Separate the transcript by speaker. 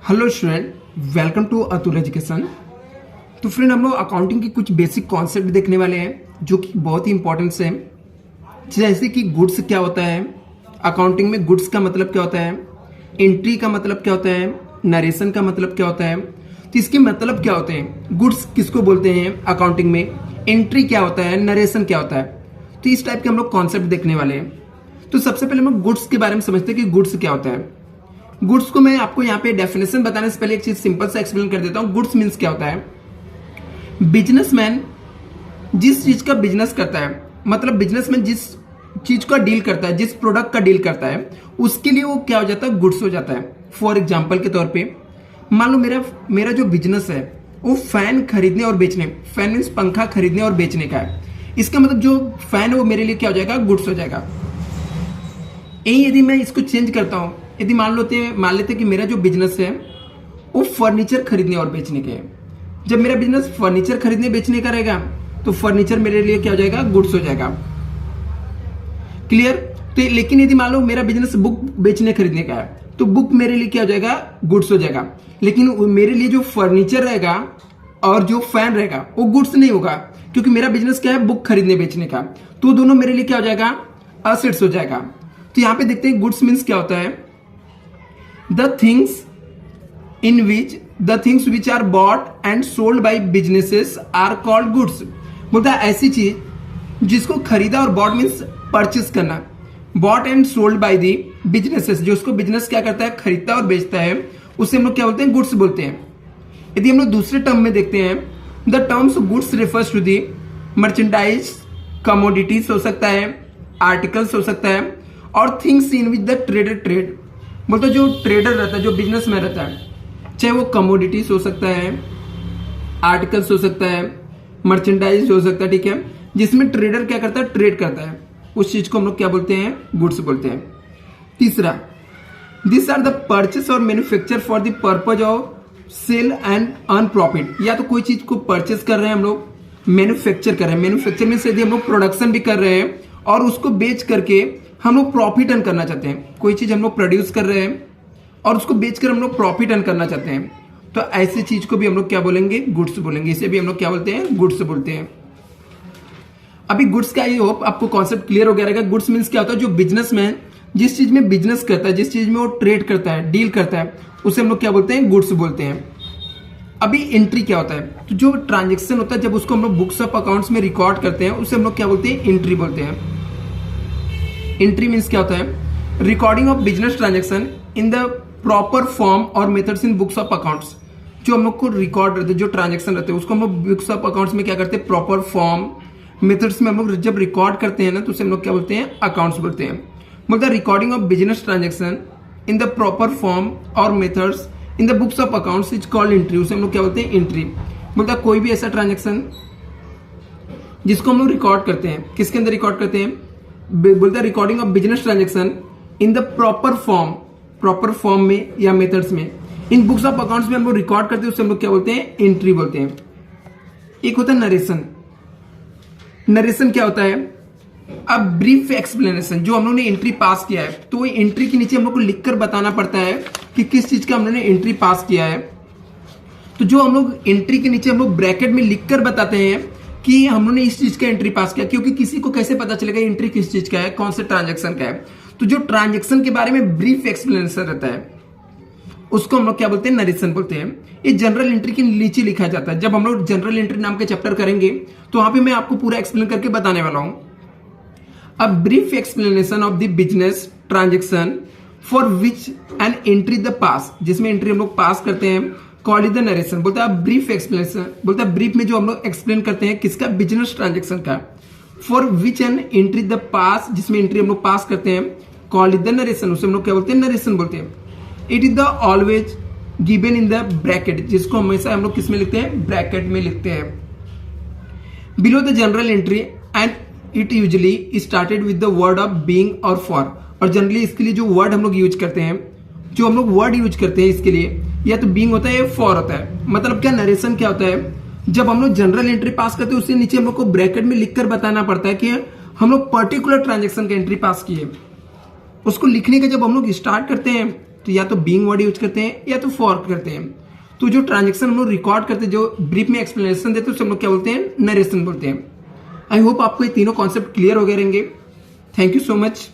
Speaker 1: Hello student, welcome to Atul Education. तो friend, हम लोग अकाउंटिंग की कुछ बेसिक कॉन्सेप्ट देखने वाले हैं जो कि बहुत ही इंपॉर्टेंट है। जैसे कि गुड्स क्या होता है, अकाउंटिंग में गुड्स का मतलब क्या होता है, एंट्री का मतलब क्या होता है, नरेशन का मतलब क्या होता है। तो इसके मतलब क्या होते हैं, गुड्स किसको बोलते हैं अकाउंटिंग में, एंट्री क्या होता है, नरेशन क्या होता है। तो इस टाइप के हम लोग कॉन्सेप्ट देखने वाले हैं। तो सबसे पहले हम लोग गुड्स के बारे में समझते हैं कि गुड्स क्या होता है। गुड्स को मैं आपको यहाँ पे डेफिनेशन बताने से पहले एक चीज सिंपल सा एक्सप्लेन कर देता हूँ। गुड्स मीन्स क्या होता है, बिजनेसमैन जिस चीज का बिजनेस करता है, मतलब बिजनेसमैन जिस चीज का डील करता है, जिस प्रोडक्ट का डील करता है, उसके लिए वो क्या हो जाता है, गुड्स हो जाता है। फॉर एग्जाम्पल के तौर पे मान लो मेरा जो बिजनेस है वो फैन खरीदने और बेचने, फैन मीन्स पंखा खरीदने और बेचने का है। इसका मतलब जो फैन है वो मेरे लिए क्या हो जाएगा, गुड्स हो जाएगा। यही यदि मैं इसको चेंज करता हूं, यदि मान लेते कि मेरा जो बिजनेस है वो फर्नीचर खरीदने और बेचने के है। जब मेरा बिजनेस फर्नीचर खरीदने बेचने का रहेगा तो फर्नीचर मेरे लिए क्या हो जाएगा, गुड्स हो जाएगा। क्लियर। तो लेकिन यदि मान लो मेरा बिजनेस बुक बेचने खरीदने का है तो बुक मेरे लिए क्या हो जाएगा, गुड्स हो जाएगा। लेकिन मेरे लिए जो फर्नीचर रहेगा और जो फैन रहेगा वो गुड्स नहीं होगा, क्योंकि मेरा बिजनेस क्या है, बुक खरीदने बेचने का। तो दोनों मेरे लिए क्या हो जाएगा, असेट्स हो जाएगा। तो यहां पे देखते हैं गुड्स मीन्स क्या होता है, the things which are bought and sold by businesses are called goods। बोलता है ऐसी चीज जिसको खरीदा, और bought मीन्स परचेस करना, bought and sold by the businesses, जो उसको बिजनेस क्या करता है, खरीदता और बेचता है, उसे हम लोग क्या बोलते हैं, गुड्स बोलते हैं। यदि हम लोग दूसरे टर्म में देखते हैं, the terms goods refers to the merchandise, commodities हो सकता है, आर्टिकल्स हो सकता है, और things in which the trader trade. बोलते जो ट्रेडर रहता है, जो बिजनेस में रहता है, चाहे वो कमोडिटीज हो सकता है, आर्टिकल्स हो सकता है, मर्चेंडाइज हो सकता है, ठीक है, जिसमें ट्रेडर क्या करता है, ट्रेड करता है, उस चीज को हम लोग क्या बोलते हैं, गुड्स बोलते हैं। तीसरा, दिस आर द परचेस और manufacture for the purpose of sale and earn profit. या तो कोई चीज को परचेस कर रहे हैं हम लोग, मैन्युफैक्चर कर रहे हैं, मैन्युफैक्चर में से यदि हम लोग प्रोडक्शन भी कर रहे हैं और उसको बेच करके हम लोग प्रॉफिट अर्न करना चाहते हैं। कोई चीज हम लोग प्रोड्यूस कर रहे हैं और उसको बेचकर हम लोग प्रॉफिट अर्न करना चाहते हैं, तो ऐसी चीज को भी हम लोग क्या बोलेंगे, गुड्स बोलेंगे। इसे भी हम लोग क्या बोलते हैं, गुड्स बोलते हैं। अभी गुड्स का आई होप आपको कॉन्सेप्ट क्लियर हो गया रहेगा। गुड्स मीन्स क्या होता है, जो बिजनेसमैन जिस चीज में बिजनेस करता है, जिस चीज में वो ट्रेड करता है, डील करता है, उसे हम लोग क्या बोलते हैं, गुड्स बोलते हैं। अभी एंट्री क्या होता है, तो जो ट्रांजेक्शन होता है जब उसको हम लोग बुक्स ऑफ अकाउंट्स में रिकॉर्ड करते हैं, उसे हम लोग क्या बोलते हैं, एंट्री बोलते हैं। एंट्री मीन्स क्या होता है, recording of business transaction in the proper form और methods in books of accounts. जो हम लोग को रिकॉर्ड रहते हैं, जो ट्रांजेक्शन रहते हैं, उसको हम लोग बुक्स ऑफ अकाउंट्स में क्या करते हैं, प्रॉपर फॉर्म मेथड्स में हम लोग जब रिकॉर्ड करते हैं ना, तो उसे हम लोग क्या बोलते हैं, अकाउंट्स बोलते हैं। मतलब recording of business transaction in the proper form और methods in the books of accounts is called entry. उसे हम लोग क्या बोलते हैं, एंट्री। मतलब कोई भी ऐसा ट्रांजेक्शन जिसको हम लोग रिकॉर्ड करते हैं, किसके अंदर रिकॉर्ड करते हैं, बोलता है recording of business transaction in the proper form में या मेथड्स में इन बुक्स ऑफ अकाउंट्स में हम लोग रिकॉर्ड करते हैं, उससे हम लोग क्या बोलते हैं, एंट्री बोलते हैं। एक होता है नरेशन। नरेशन क्या होता है, अब ब्रीफ एक्सप्लेनेशन। जो हम लोग ने एंट्री पास किया है, तो वो एंट्री के नीचे हम लोग को लिखकर बताना पड़ता है कि किस चीज का हम लोग ने एंट्री पास किया है। तो जो हम लोग एंट्री के नीचे हम लोग ब्रैकेट में लिखकर बताते हैं कि हम लोगों ने इस चीज का एंट्री पास किया, क्योंकि किसी को कैसे पता चलेगा एंट्री किस चीज का है, कौन से ट्रांजैक्शन का है। तो जो ट्रांजैक्शन के बारे में ब्रीफ एक्सप्लेनेशन रहता है, उसको हम लोग क्या बोलते हैं, नरेशन बोलते हैं। ये जनरल एंट्री के नीचे लिखा जाता है। जब हम लोग जनरल एंट्री नाम के चैप्टर करेंगे तो वहां पे मैं आपको पूरा एक्सप्लेन करके बताने वाला हूं। अब brief explanation of the business transaction for which an entry the pass, जिसमें एंट्री हम लोग पास करते हैं, कॉल इज द नरेशन। बोलता है ब्रीफ एक्सप्लेनेशन, बोलता है ब्रीफ में जो हम लोग एक्सप्लेन करते हैं किसका, बिजनेस ट्रांजेक्शन का। For which an entry the pass, जिसमें एंट्री हम लोग पास करते हैं, कॉल इज द नरेशन। उसे हम लोग क्या बोलते हैं, नरेशन बोलते हैं। It is the always given in the bracket, जिसको हमेशा हम लोग किस में लिखते हैं, ब्रैकेट में लिखते हैं। Below the general entry and it usually started with the word of being और फॉर। और जनरली इसके लिए जो वर्ड हम लोग यूज करते हैं, जो हम लोग वर्ड यूज करते हैं इसके लिए, या तो बीइंग होता है या फॉर होता है। मतलब क्या, नरेशन क्या होता है, जब हम लोग जनरल एंट्री पास करते हैं उसके नीचे हम लोग को ब्रैकेट में लिखकर बताना पड़ता है कि हम लोग पर्टिकुलर ट्रांजेक्शन का एंट्री पास किए। उसको लिखने का जब हम लोग स्टार्ट करते हैं तो या तो बीइंग वर्ड यूज करते हैं या तो फॉर करते हैं। तो जो ट्रांजेक्शन हम लोग रिकॉर्ड करते हैं, जो ब्रीफ में एक्सप्लेनेशन देते हैं, उसे हम लोग क्या बोलते हैं, नरेशन बोलते हैं। आई होप आपको ये तीनों कॉन्सेप्ट क्लियर हो गए रहेंगे। Thank you so much.